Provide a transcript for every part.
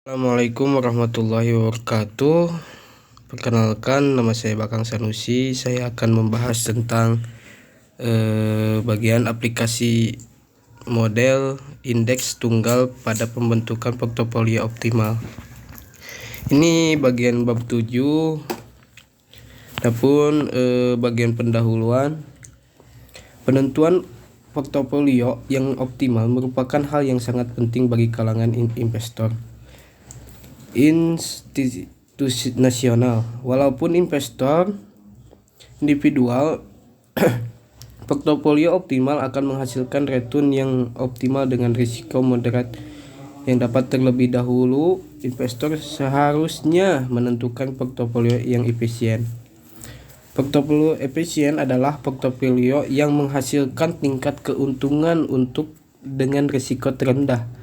Assalamualaikum warahmatullahi wabarakatuh. Perkenalkan, nama saya Bakang Sanusi. Saya akan membahas tentang bagian aplikasi model indeks tunggal pada pembentukan portofolio optimal. Ini bagian bab 7. Adapun bagian pendahuluan, penentuan portofolio yang optimal merupakan hal yang sangat penting bagi kalangan investor institusi nasional. Walaupun investor individual, portofolio optimal akan menghasilkan return yang optimal dengan risiko moderat yang dapat terlebih dahulu. Investor seharusnya menentukan portofolio yang efisien. Portofolio efisien adalah portofolio yang menghasilkan tingkat keuntungan dengan risiko terendah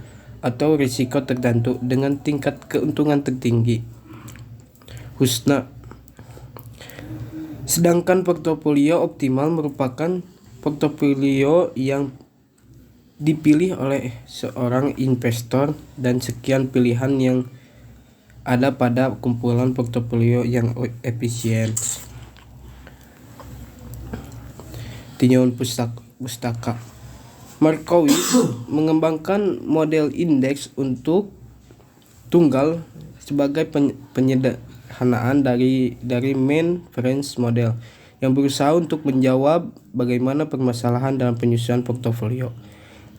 atau risiko tertentu dengan tingkat keuntungan tertinggi. Sedangkan portofolio optimal merupakan portofolio yang dipilih oleh seorang investor dan sekian pilihan yang ada pada kumpulan portofolio yang efisien. Tinjauan pustaka. Markowitz mengembangkan model indeks untuk tunggal sebagai penyederhanaan dari main French model yang berusaha untuk menjawab bagaimana permasalahan dalam penyusunan portofolio.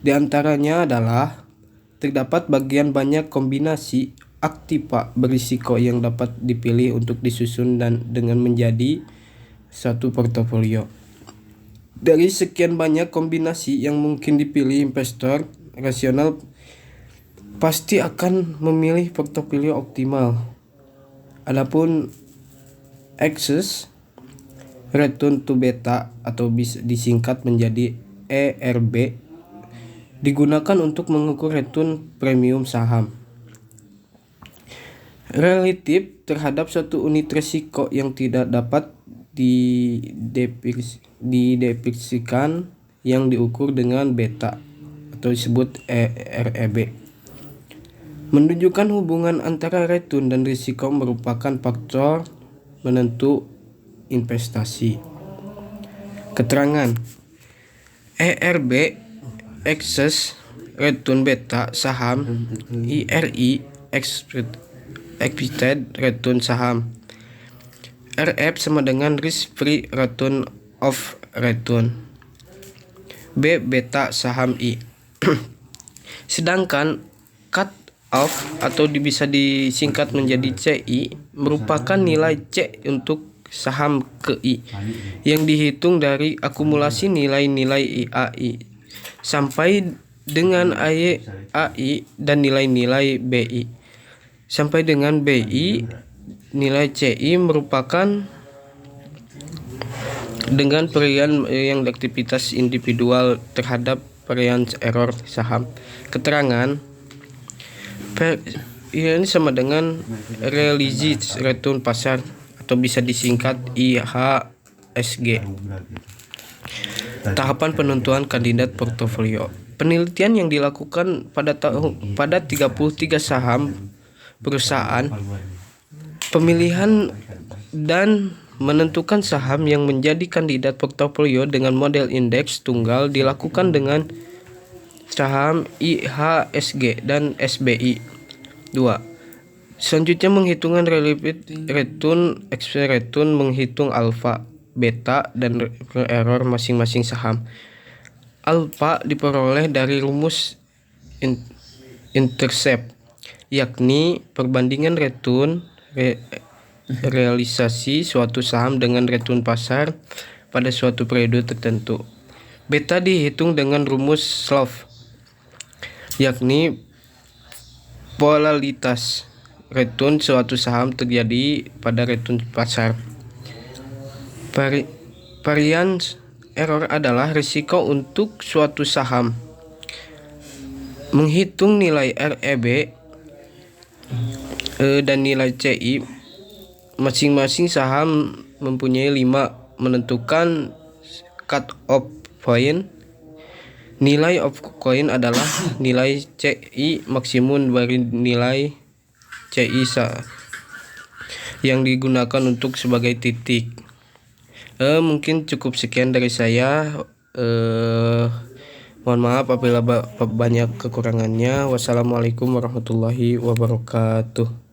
Di antaranya adalah terdapat bagian banyak kombinasi aktiva berisiko yang dapat dipilih untuk disusun dan dengan menjadi satu portofolio. Dari sekian banyak kombinasi yang mungkin dipilih, investor rasional pasti akan memilih portofolio optimal. Adapun excess return to beta atau bisa disingkat menjadi ERB digunakan untuk mengukur return premium saham relatif terhadap suatu unit risiko yang tidak dapat didefinisikan yang diukur dengan beta atau disebut REB. Menunjukkan hubungan antara return dan risiko merupakan faktor menentu investasi. Keterangan ERB excess return beta saham, IRI expected return saham, RF sama dengan risk free return of return, B beta saham I. Sedangkan cut off atau bisa disingkat menjadi CI merupakan nilai C untuk saham KI yang dihitung dari akumulasi nilai-nilai IAI sampai dengan AI dan nilai-nilai BI sampai dengan BI. Nilai CI merupakan dengan varian yang aktivitas individual terhadap variance error saham. Keterangan ini sama dengan realized return pasar atau bisa disingkat IHSG. Tahapan penentuan kandidat portofolio. Penelitian yang dilakukan pada 33 saham perusahaan, pemilihan dan menentukan saham yang menjadi kandidat portofolio dengan model indeks tunggal dilakukan dengan saham IHSG dan SBI. 2. Selanjutnya menghitungan relative return, return menghitung alfa, beta dan error masing-masing saham. Alfa diperoleh dari rumus intercept, yakni perbandingan return realisasi suatu saham dengan return pasar pada suatu periode tertentu. Beta dihitung dengan rumus slope, yakni volatilitas return suatu saham terjadi pada return pasar. Variance error adalah risiko untuk suatu saham. Menghitung nilai REB dan nilai CI masing-masing saham mempunyai 5. Menentukan cut off point. Nilai of coin adalah nilai CI maksimum dari nilai CI yang digunakan untuk sebagai titik. Mungkin cukup sekian dari saya. Mohon maaf apabila banyak kekurangannya. Wassalamualaikum warahmatullahi wabarakatuh.